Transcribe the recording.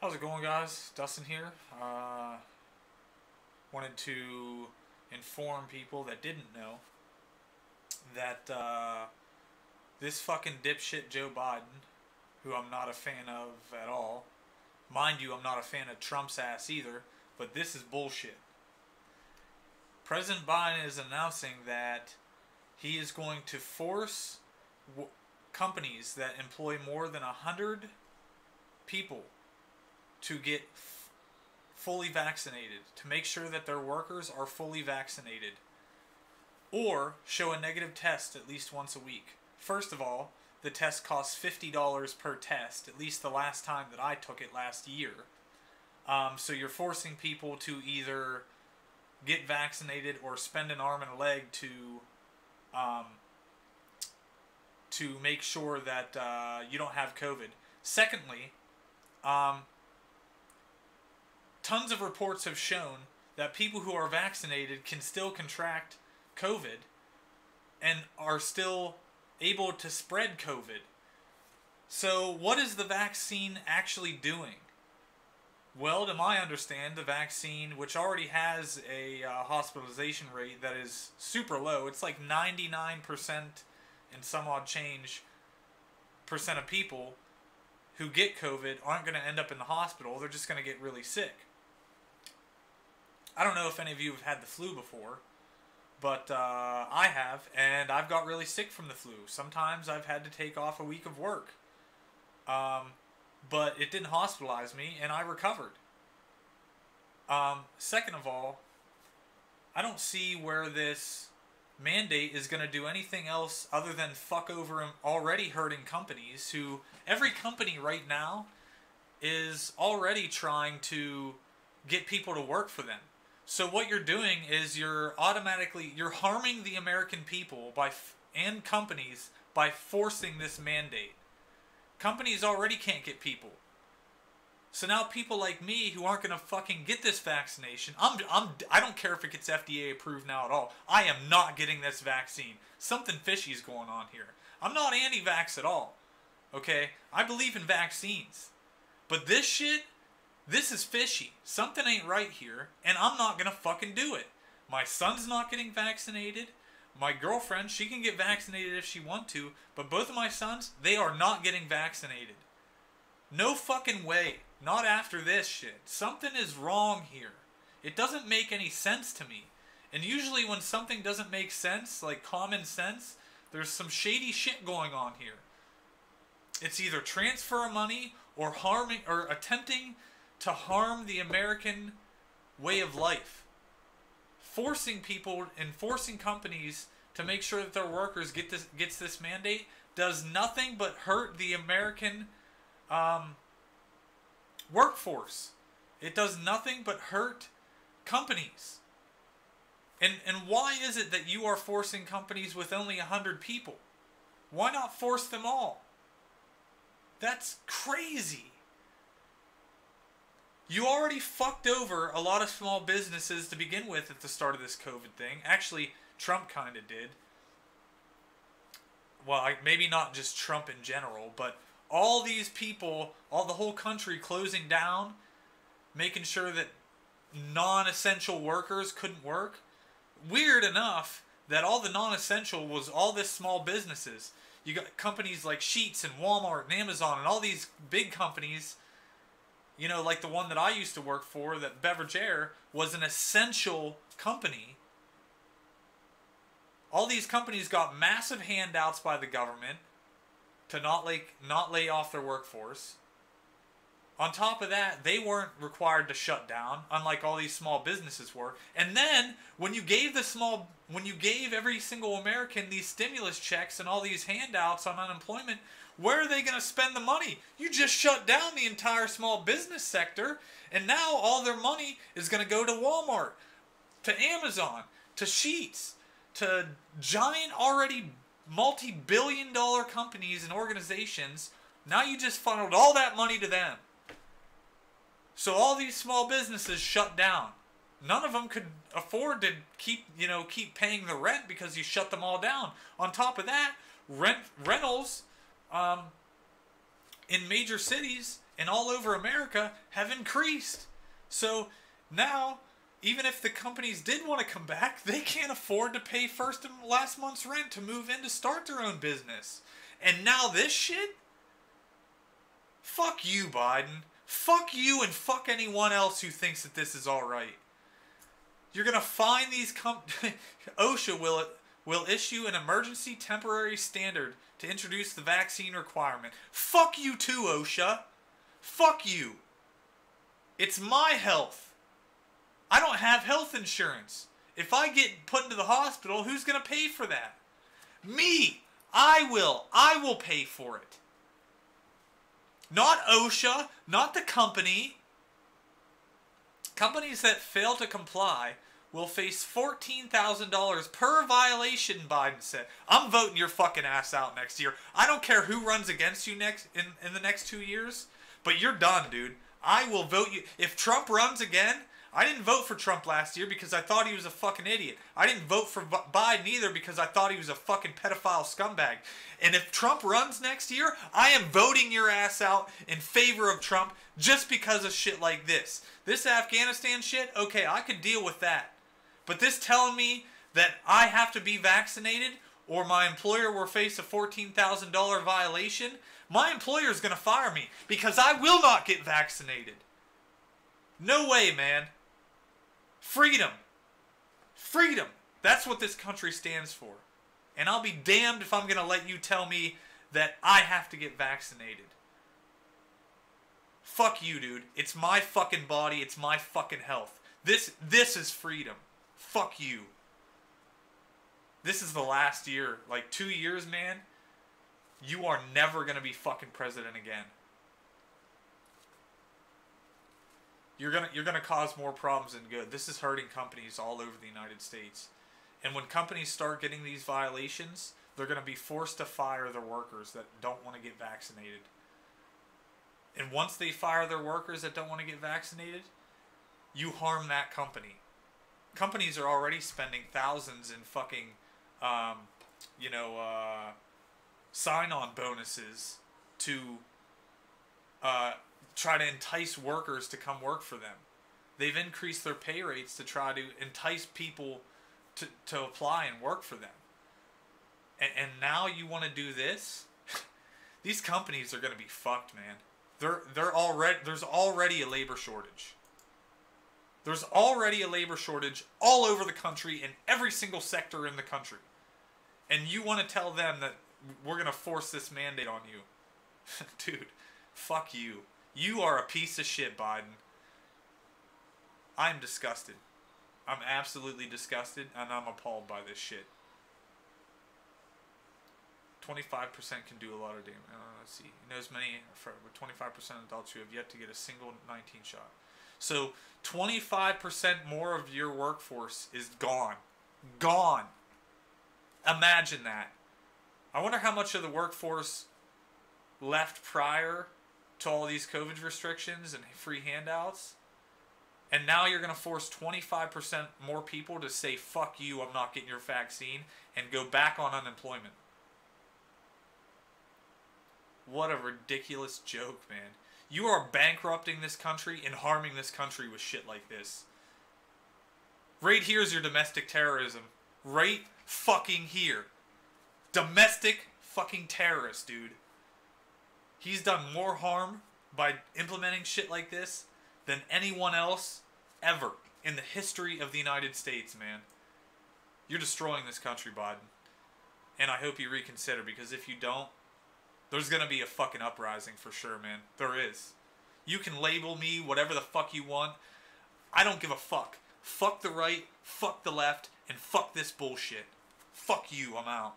How's it going, guys? Dustin here. Wanted to inform people that didn't know that this fucking dipshit Joe Biden, who I'm not a fan of at all, mind you, I'm not a fan of Trump's ass either, but this is bullshit. President Biden is announcing that he is going to force companies that employ more than 100 people to get fully vaccinated, to make sure that their workers are fully vaccinated, or show a negative test at least once a week. First of all, the test costs $50 per test, at least the last time that I took it last year. So you're forcing people to either get vaccinated or spend an arm and a leg to make sure that you don't have COVID. Secondly, tons of reports have shown that people who are vaccinated can still contract COVID and are still able to spread COVID. So what is the vaccine actually doing? Well, to my understand, the vaccine, which already has a hospitalization rate that is super low, it's like 99% and some odd change percent of people who get COVID aren't going to end up in the hospital. They're just going to get really sick. I don't know if any of you have had the flu before, but I have, and I've got really sick from the flu. Sometimes I've had to take off a week of work. But it didn't hospitalize me, and I recovered. Second of all, I don't see where this mandate is going to do anything else other than fuck over already hurting companies who, every company right now is already trying to get people to work for them. So what you're doing is you're harming the American people and companies by forcing this mandate. Companies already can't get people. So now people like me who aren't going to fucking get this vaccination, I don't care if it gets FDA approved now at all. I am not getting this vaccine. Something fishy is going on here. I'm not anti-vax at all. Okay? I believe in vaccines. But this shit, this is fishy. Something ain't right here, and I'm not going to fucking do it. My son's not getting vaccinated. My girlfriend, she can get vaccinated if she wants to, but both of my sons, they are not getting vaccinated. No fucking way. Not after this shit. Something is wrong here. It doesn't make any sense to me. And usually when something doesn't make sense, like common sense, there's some shady shit going on here. It's either transfer of money or harming or attempting to harm the American way of life. Forcing people and forcing companies to make sure that their workers gets this mandate does nothing but hurt the American workforce. It does nothing but hurt companies. And why is it that you are forcing companies with only 100 people? Why not force them all? That's crazy. You already fucked over a lot of small businesses to begin with at the start of this COVID thing. Actually, Trump kind of did. Well, maybe not just Trump in general, but all these people, the whole country closing down, making sure that non-essential workers couldn't work. Weird enough that all the non-essential was all this small businesses. You got companies like Sheetz and Walmart and Amazon and all these big companies. You know, like the one that I used to work for, that Beverage Air, was an essential company. All these companies got massive handouts by the government to not lay off their workforce. On top of that, they weren't required to shut down, unlike all these small businesses were. And then, when you gave every single American these stimulus checks and all these handouts on unemployment, where are they going to spend the money? You just shut down the entire small business sector, and now all their money is going to go to Walmart, to Amazon, to Sheetz, to giant already multi-billion-dollar companies and organizations. Now you just funneled all that money to them. So all these small businesses shut down. None of them could afford to keep paying the rent because you shut them all down. On top of that, rentals in major cities and all over America have increased. So now, even if the companies did want to come back, they can't afford to pay first and last month's rent to move in to start their own business. And now this shit? Fuck you, Biden. Fuck you and fuck anyone else who thinks that this is alright. You're going to find these OSHA will issue an emergency temporary standard to introduce the vaccine requirement. Fuck you too, OSHA. Fuck you. It's my health. I don't have health insurance. If I get put into the hospital, who's going to pay for that? Me. I will. I will pay for it. Not OSHA, not the company. Companies that fail to comply will face $14,000 per violation, Biden said. I'm voting your fucking ass out next year. I don't care who runs against you next in the next 2 years, but you're done, dude. I will vote you. If Trump runs again, I didn't vote for Trump last year because I thought he was a fucking idiot. I didn't vote for Biden either because I thought he was a fucking pedophile scumbag. And if Trump runs next year, I am voting your ass out in favor of Trump just because of shit like this. This Afghanistan shit, okay, I could deal with that. But this telling me that I have to be vaccinated or my employer will face a $14,000 violation, my employer is going to fire me because I will not get vaccinated. No way, man. Freedom. Freedom. That's what this country stands for. And I'll be damned if I'm going to let you tell me that I have to get vaccinated. Fuck you, dude. It's my fucking body. It's my fucking health. This is freedom. Fuck you. This is the last year. Like 2 years, man. You are never going to be fucking president again. You're gonna cause more problems than good. This is hurting companies all over the United States. And when companies start getting these violations, they're going to be forced to fire their workers that don't want to get vaccinated. And once they fire their workers that don't want to get vaccinated, you harm that company. Companies are already spending thousands in fucking, sign-on bonuses to try to entice workers to come work for them. They've increased their pay rates to try to entice people to apply and work for them. And now you want to do this? These companies are going to be fucked, man. There's already a labor shortage. There's already a labor shortage all over the country in every single sector in the country. And you want to tell them that we're going to force this mandate on you. Dude, fuck you. You are a piece of shit, Biden. I'm disgusted. I'm absolutely disgusted, and I'm appalled by this shit. 25% can do a lot of damage. Let's see. He knows many, with 25% of adults who have yet to get a single 19 shot. So 25% more of your workforce is gone. Gone. Imagine that. I wonder how much of the workforce left prior to all these COVID restrictions and free handouts. And now you're going to force 25% more people to say, fuck you, I'm not getting your vaccine, and go back on unemployment. What a ridiculous joke, man. You are bankrupting this country and harming this country with shit like this. Right here's your domestic terrorism. Right fucking here. Domestic fucking terrorist, dude. He's done more harm by implementing shit like this than anyone else ever in the history of the United States, man. You're destroying this country, Biden. And I hope you reconsider, because if you don't, there's going to be a fucking uprising for sure, man. There is. You can label me whatever the fuck you want. I don't give a fuck. Fuck the right, fuck the left, and fuck this bullshit. Fuck you, I'm out.